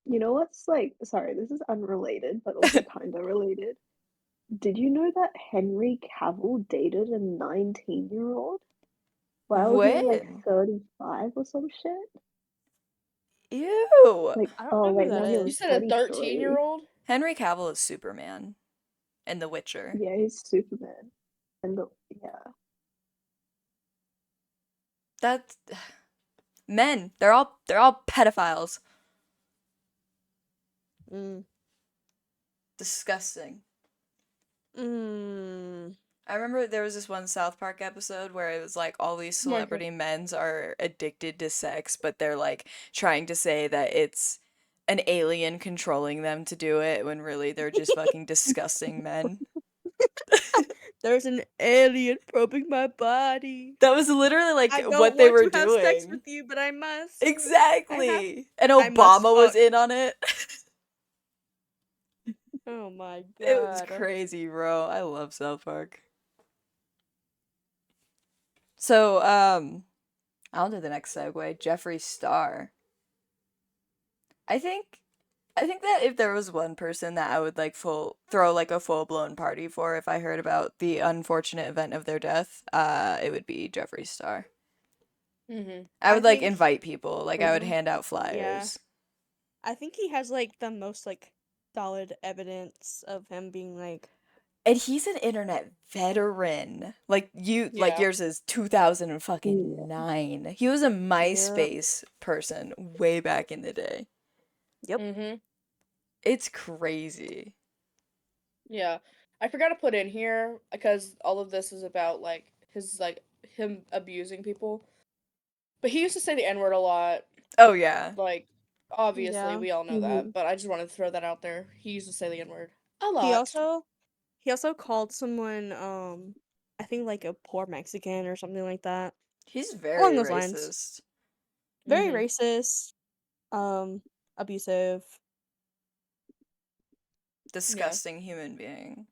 You know what's like, sorry, this is unrelated, but also kind of related. Did you know that Henry Cavill dated a 19-year-old while he was like When? 35 or some shit? Ew. Like, I don't oh know who wait, that no, he You was is. said a 33. 13-year-old? Henry Cavill is Superman and The Witcher. Yeah, he's Superman. And yeah. That's men. They're all pedophiles. Mm. Disgusting. Mm. I remember there was this one South Park episode where it was like all these Oh my God. celebrity men's are addicted to sex, but they're like trying to say that it's an alien controlling them to do it when really they're just fucking disgusting men. There's an alien probing my body. That was literally like I don't what they want were to have sex doing. with you, but I must. Exactly. And I must Obama was fuck. in on it. Oh my It was god. crazy, bro. I love South Park. So, I'll do the next segue. Jeffree Star. I think I think that if there was one person that I would like throw like a full-blown party for if I heard about the unfortunate event of their death, it would be Jeffree Star. Mm-hmm. I I would like think, invite people, like I would uh-huh. hand out Yeah. flyers. I think he has like the most like solid evidence of him being like And he's an internet veteran. Like like Yeah. yours is 2000 and Yeah. fucking 9. He was a Yep. MySpace person way back in the day. Yep. Mm-hmm. It's crazy. Yeah. I forgot to put in here because all of this is about like him abusing people. But he used to say the N-word a lot. Oh yeah. Like, obviously, Yeah. we all know Mm-hmm. that. But I just wanted to throw that out there. He used to say the N-word a He lot. also called someone I think like a poor Mexican or something like that. He's Along very those lines. racist. Very Mm-hmm. racist, abusive, Yeah. Disgusting human being.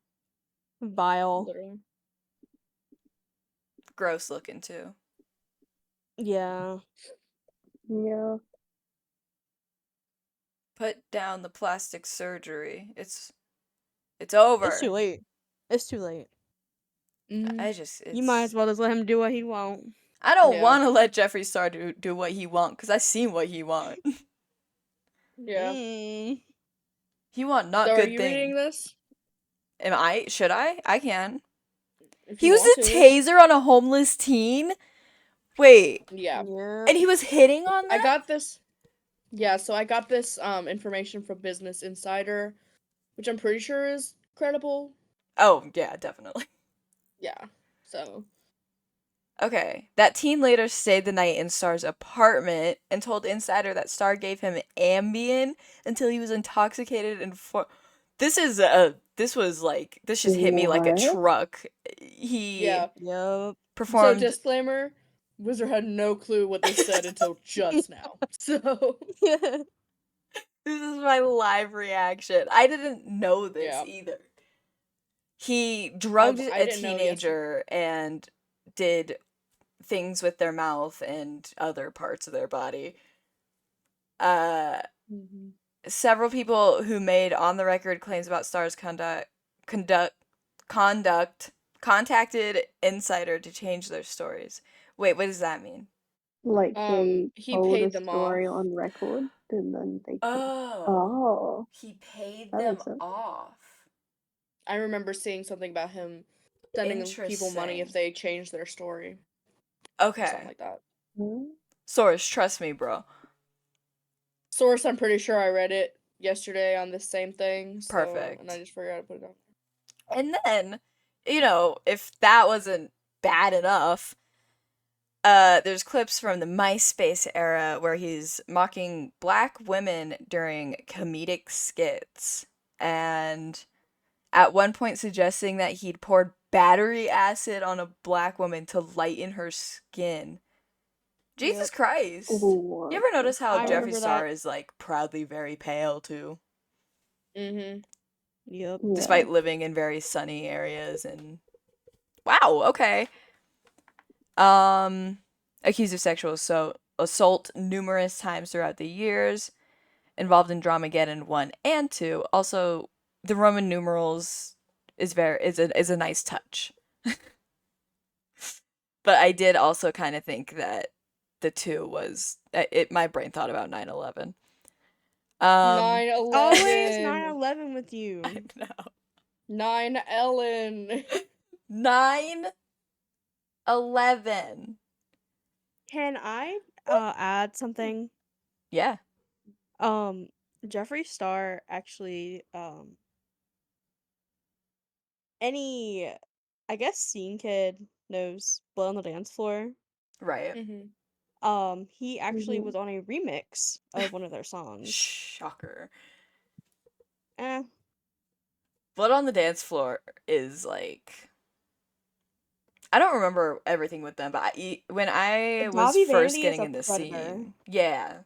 vile. Literally. Gross looking too. Yeah. Yeah. Put down the plastic surgery. It's It's over. too late. It's too late. Mm-hmm. I just You might as it's well just let him do what he want. I don't Yeah. want to let Jeffree Star do what he want cuz I seen what he want. Yeah. Mm. He want So not are good you reading thing. this? Should I? I can. If He you was want a to. taser on a homeless teen? Wait. Yeah. Yep. And he was hitting on I them? got this. Yeah, so I got this information from Business Insider, which I'm pretty sure is credible. Oh, yeah, definitely. Yeah. So, Okay. That teen later stayed the night in Star's apartment and told Insider that Star gave him Ambien until he was intoxicated and this just hit me like a What? truck. He yeah. Yep. So performed disclaimer, Wizard had no clue what this said until just now. So, Yeah. this is my live reaction. I didn't know this yeah. either. He drugged I a didn't know yesterday. teenager and did things with their mouth and other parts of their body. Uh, Mm-hmm. Several people who made on the record claims about Star's conduct contacted Insider to change their stories. Wait, what does that mean? Like they He told a paid them off. story on record and then they could. Oh, Oh, he paid that them makes sense. off. I remember seeing something about him sending people money if Interesting. they changed their story or something Okay. like that. Hmm? Source, trust me, bro. Source, I'm pretty sure I read it yesterday on this same thing, so and I Perfect. just forgot to put it on. And then, if that wasn't bad enough, there's clips from the MySpace era where he's mocking black women during comedic skits, and at one point suggesting that he'd poured battery acid on a black woman to lighten her skin. Jesus Yep. Christ. You What ever the notice how I fuck? Jeffree remember Star that. is like proudly very pale too, Mm-hmm. Yep. Yeah. despite living in very sunny areas and wow, okay. Accused of sexual assault numerous times throughout the years, involved in Dramageddon 1 and 2. Also, the Roman numerals is a nice touch. But I did also kind of think that the 2 was my brain thought about 9/11. Um 9/11. Always 9/11 with I you. know. 9 Ellen. 9/11. Can I add something? Yeah, Um, Jeffree Star actually any I guess scene kid knows Blood on the Dance Floor. right. Mm-hmm. He actually Hmm. was on a remix of one of their songs. Shocker. Eh. Blood on the Dance Floor is like I don't remember everything with them, but when I was Bobby first Vanity is getting a in the predator. scene, yeah,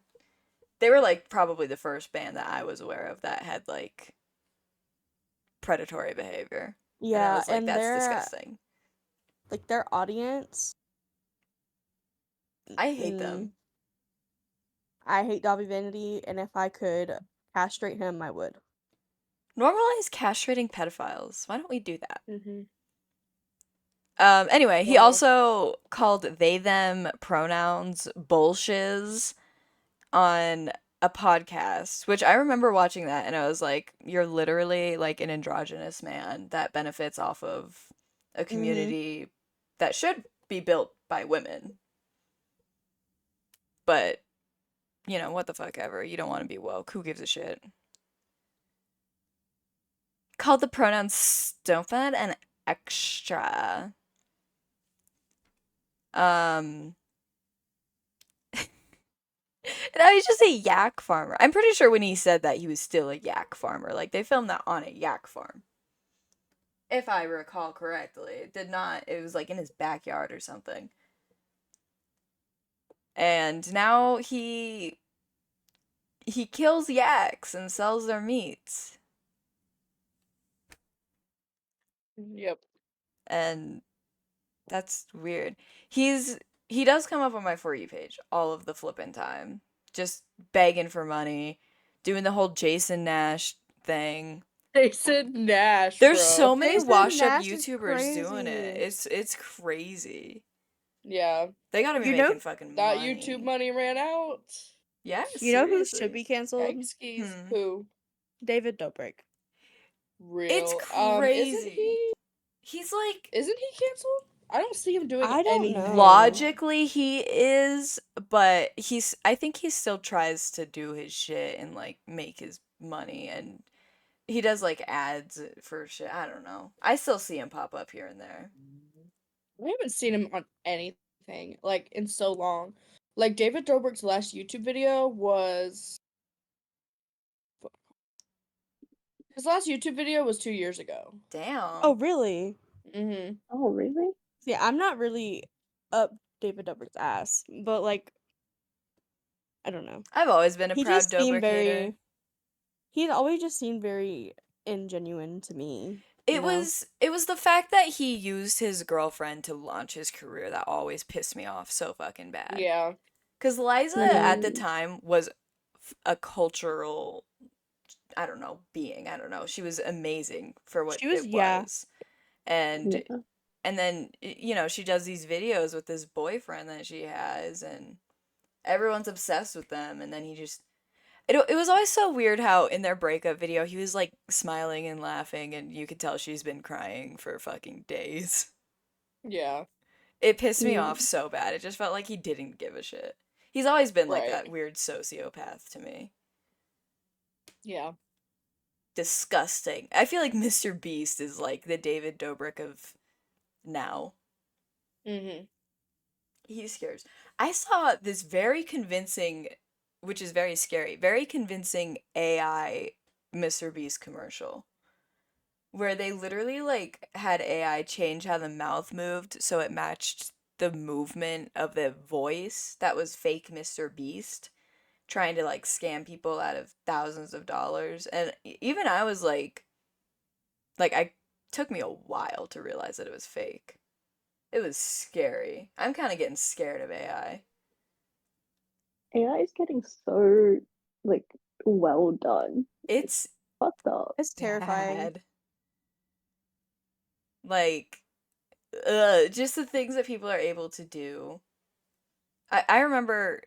they were like probably the first band that I was aware of that had like predatory behavior, and I Yeah, was like, and that's their disgusting. like their audience. I hate Mm, them. I hate Bobby Vanity, and if I could castrate him, I would. Normalize castrating pedophiles. Why don't we do that? Mm-hmm. Anyway, he Well, also called they them pronouns bullshiz on a podcast, which I remember watching that and I was like, you're literally like an androgynous man that benefits off of a Mm-hmm. community that should be built by women. But, you know, what the fuck ever. You don't want to be woke. Who gives a shit? Called the pronouns stupid and extra. Um, now he's just a yak farmer. I'm pretty sure when he said that he was still a yak farmer. Like they filmed that on a yak farm. If I recall correctly. It did not. It was like in his backyard or something. And now he kills yaks and sells their meats. yep. And that's weird. He does come up on my For You page all of the flippin' time. Just begging for money, doing the whole Jason Nash thing. Jason Nash, There's bro. so many Jason washed up Nash is YouTubers doing it. crazy. It's crazy. Yeah. They gotta be You know, making fucking That YouTube money. money ran out. Yeah, you know who should seriously. be canceled? Yikes. Hmm. Who? David Dobrik. It's Real. Isn't crazy. he? He's like Isn't he canceled? I don't see him doing I don't anything. know. logically he is, but I think he still tries to do his shit and like make his money and he does like ads for shit. I don't know. I still see him pop up here and there. I haven't seen him on anything like in so long. Like David Dobrik's last YouTube video was his last YouTube video was 2 years ago. Damn. Oh, really? Mm-hmm. Oh, really? Yeah, I'm not really up David Dobrik's ass, but like, I don't know. I've always been a He proud just seemed Dobrik hater. very. He'd always just seemed very ingenuine to me. You know? It was the fact that he used his girlfriend to launch his career that always pissed me off so fucking bad. Yeah. Cuz Liza Yeah. at the time was a cultural I don't know, being. I don't know. She was amazing for what She was, it yeah. was. And Yeah. and then you know, she does these videos with this boyfriend that she has and everyone's obsessed with them and then he just it was always so weird how in their breakup video he was like smiling and laughing and you could tell she's been crying for fucking days. Yeah. It pissed me Mm. off so bad. It just felt like he didn't give a shit. He's always been like Right. that weird sociopath to me. Yeah. Disgusting. I feel like Mr. Beast is like the David Dobrik of now. Mm-hmm. He scares. I saw this very convincing, which is very scary, very convincing AI Mr. Beast commercial where they literally like had AI change how the mouth moved so it matched the movement of the voice that was fake Mr. Beast trying to like scam people out of thousands of dollars. And even I was like I took me a while to realize that it was fake. It was scary. I'm kind of getting scared of AI. AI is getting so like well done. It's Fucked up. It's terrifying. bad. Like, just the things that people are able to do. I remember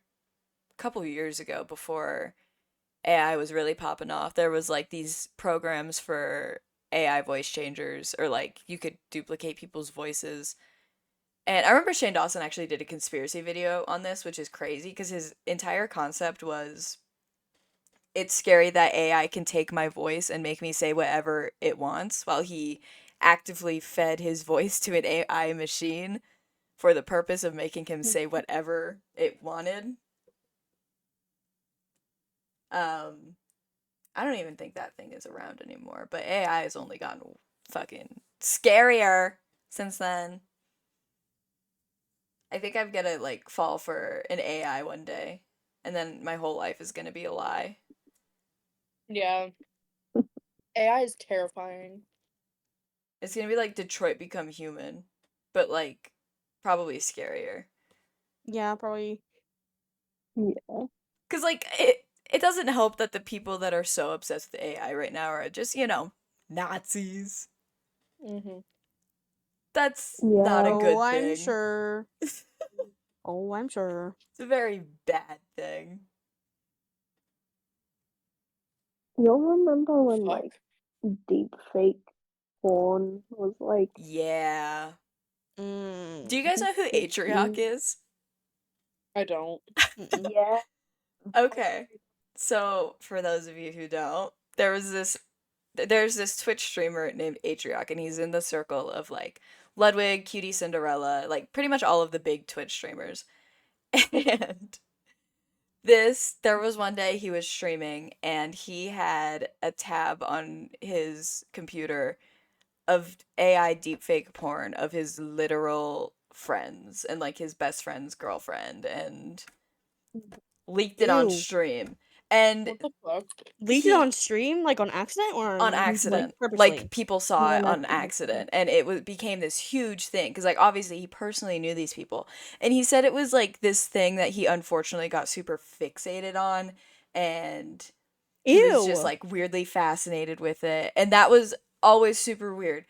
a couple years ago before AI was really popping off, there was like these programs for AI voice changers, or like you could duplicate people's voices. And I remember Shane Dawson actually did a conspiracy video on this, which is crazy because his entire concept was it's scary that AI can take my voice and make me say whatever it wants while he actively fed his voice to an AI machine for the purpose of making him say whatever it wanted. Um, I don't even think that thing is around anymore, but AI has only gotten fucking scarier since then. I think I'm gonna like fall for an AI one day, and then my whole life is gonna be a lie. Yeah. AI is terrifying. It's gonna be like Detroit Become Human, but like probably scarier. Yeah, probably. Yeah. Cause like it doesn't help that the people that are so obsessed with AI right now are just, Nazis. Mm-hmm. That's not a Yeah. good Oh, I'm thing. sure. Oh, I'm sure. It's a very bad thing. You'll remember when Fuck. like deep fake porn was like Yeah. Do you Mm. guys know who the Atrioc thing? is? I don't. Mm-mm. Yeah. Okay. So, for those of you who don't, there's this Twitch streamer named Atrioc, and he's in the circle of like Ludwig, Cutie Cinderella, like pretty much all of the big Twitch streamers. And there was one day he was streaming and he had a tab on his computer of AI deepfake porn of his literal friends and like his best friend's girlfriend and leaked it on Ew. stream. And What the fuck? Leaked it he on stream, like on accident or on like accident. Like purposely? people saw Yeah, it no, on accident and it became this huge thing because like obviously he personally knew these people. And he said it was like this thing that he unfortunately got super fixated on and he was just Ew. like weirdly fascinated with it and that was always super weird.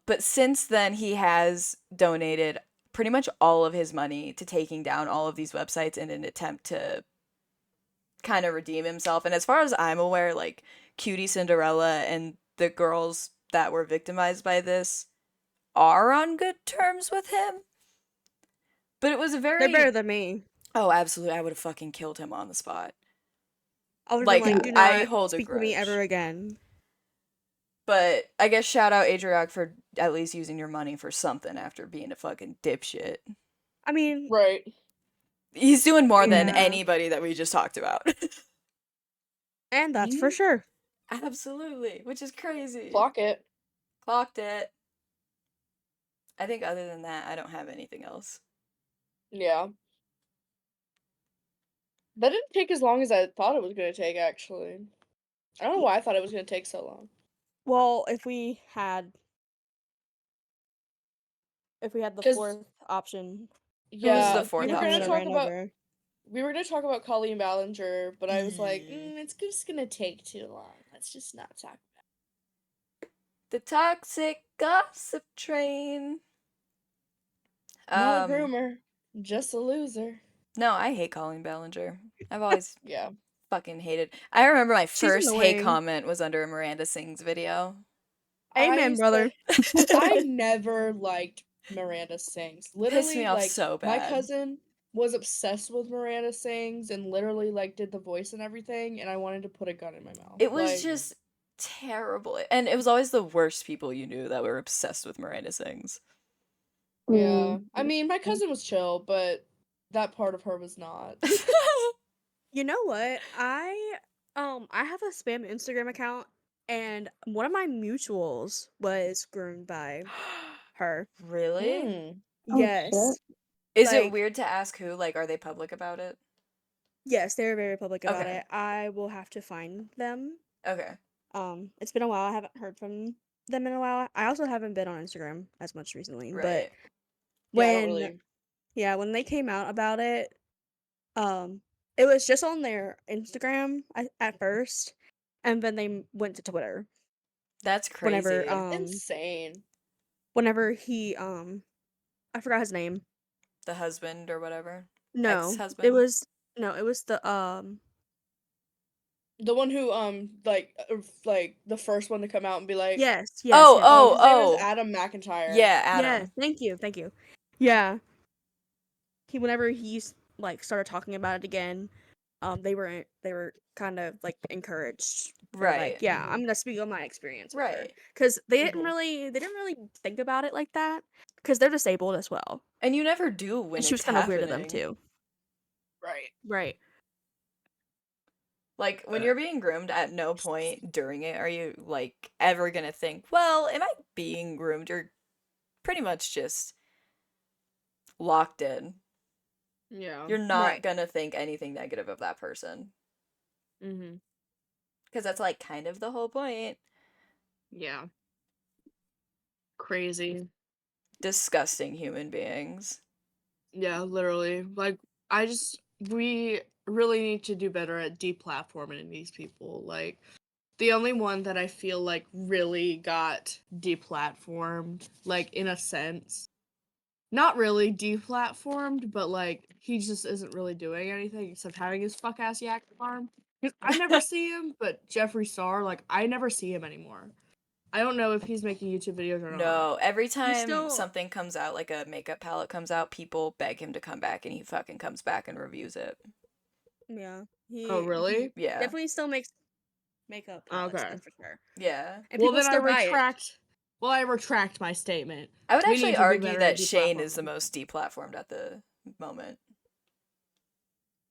But since then he has donated pretty much all of his money to taking down all of these websites in an attempt to kind of redeem himself. And as far as I'm aware, like Cutie Cinderella and the girls that were victimized by this are on good terms with him. But it was a They're better very than me. oh, absolutely, I would have fucking killed him on the spot. I would have been Like like, do I not hold a speak to me ever grudge. again. But I guess shout out Adriac for at least using your money for something after being a fucking dipshit. I mean, Right. He's doing more than yeah. anybody that we just talked about. And that's for sure. Absolutely, which is crazy. Clock it. Clocked it. I think other than that, I don't have anything else. Yeah. That didn't take as long as I thought it was gonna take, actually. I don't know why I thought it was gonna take so long. Well, if we had the 'Cause fourth option, Who was yeah, the we fourth were gonna would have option? talk ran about over. Colleen Ballinger, but I was like, Eee. it's just gonna take too long. Let's just not talk about The toxic gossip train. it. Not a Um, groomer, just a loser. no, I hate Colleen Ballinger. I've always Yeah. fucking hated. I remember my She's first hate annoying. comment was under a Miranda Sings video. Amen, I brother. I never liked Miranda Sings. Pissed me Literally, off like, so my bad. cousin was obsessed with Miranda Sings and literally, like, did the voice and everything, and I wanted to put a gun in my mouth. It was Like, just terrible. And it was always the worst people you knew that were obsessed with Miranda Sings. yeah. Mm. I mean, my cousin was chill, but that part of her was not. You know what? I have a spam Instagram account, and one of my mutuals was groomed by her. Really? Mm. Oh, Yes. shit. Is it Like- weird to ask who? Like, are they public about it? Yes, they're very public about Okay. it. I will have to find them. Okay. It's been a while. I haven't heard from them in a while. I also haven't been on Instagram as much recently. But Right. Yeah, I don't when really. when they came out about it, it was just on their Instagram at first, and then they went to Twitter. That's Whenever crazy. Insane. whenever he I forgot his name. The husband or whatever. No, Ex-husband? it was the The one who like the first one to come out and be like, yes Oh, him. oh, his name is oh. Adam McIntyre. Yeah, Yes, Adam. thank you. Yeah, whenever he like started talking about it again, they were kind of like encouraged. They're Right. like, yeah, Mhm. I'm gonna speak on my experience with her. Right. Because they didn't Mhm. really think about it like that because they're disabled as well. And you never do when And it's she was kind of weird to them happening. too. Right. Right. Like, when you're being groomed, at no point during it are you, like, ever gonna think, well, am I being groomed? You're pretty much just locked in. Yeah. You're not Right. gonna think anything negative of that person. Mm-hmm. Because that's, like, kind of the whole point. Yeah. Crazy. Disgusting human beings. Yeah, literally. Like, we really need to do better at deplatforming these people. Like, the only one that I feel like really got deplatformed, like, in a sense, not really deplatformed, but like, he just isn't really doing anything except having his fuck ass yak farm. 'Cause I never see him, but Jeffree Star, like, I never see him anymore. I don't know if he's making YouTube videos or not. No, every time still- something comes out, like a makeup palette comes out, people beg him to come back, and he fucking comes back and reviews it. Yeah. Oh, really? Yeah. Definitely still makes makeup palettes, Okay. that's for sure. Yeah. And Well, people then I still buy it. retract. Well, I retract my statement. I would We actually need to do argue better that at Shane is the deplatforming. most deplatformed at the moment.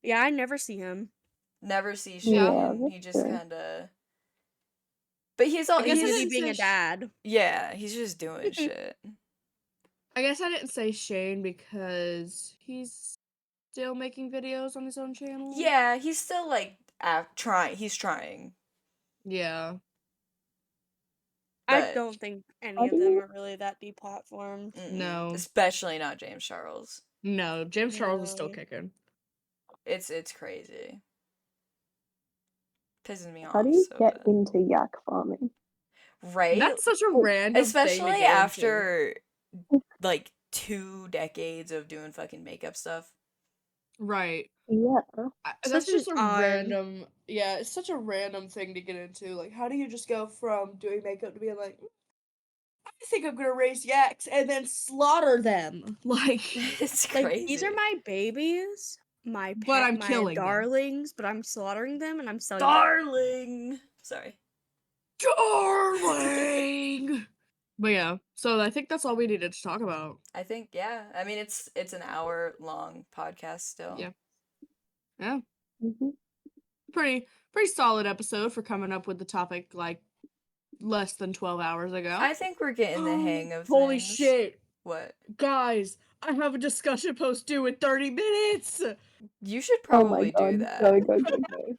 Yeah, I never see him. Never see Yeah. Shane. that's He just true. kind of. But he's all. I guess I He's didn't being say a dad. yeah. He's just doing shit. I guess I didn't say Shane because he's still making videos on his own channel. Yeah, he's still like trying. He's trying. Yeah. I But don't think any How of do them you- are really that deplatformed. No. especially not James Charles. No, James Charles is still No. kicking. It's crazy. Pisses me How off do you so get bad. into yak farming? Right? That's such a Like, random thing to Especially get into. after like 2 decades of doing fucking makeup stuff. Right. Yeah. That's Such just an a odd- random. Yeah, it's such a random thing to get into. Like, how do you just go from doing makeup to being like, I think I'm gonna raise yaks and then slaughter them? Like, It's like crazy. these are my babies, my But I'm my killing them. darlings, but I'm slaughtering them and I'm selling them. Darling. Sorry. darling. But yeah, so I think that's all we needed to talk about. I think yeah. I mean it's an hour long podcast still. Yeah. Yeah, Mhm. pretty solid episode for coming up with the topic like less than 12 hours ago. I think we're getting the hang of Holy things. shit, What? guys! I have a discussion post due in 30 minutes. You should Oh my probably do god. that. Go.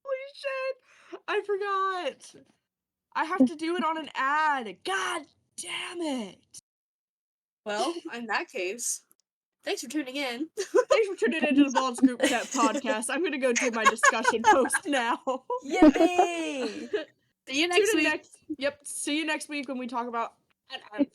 Holy shit! I forgot. I have to do it on an ad. God damn it! Well, in that case, thanks for tuning in. Thanks for tuning into the Ballin Group Chat podcast. I'm gonna go do my discussion post now. Yippee! See you next week. See you next week when we talk about. Whatever.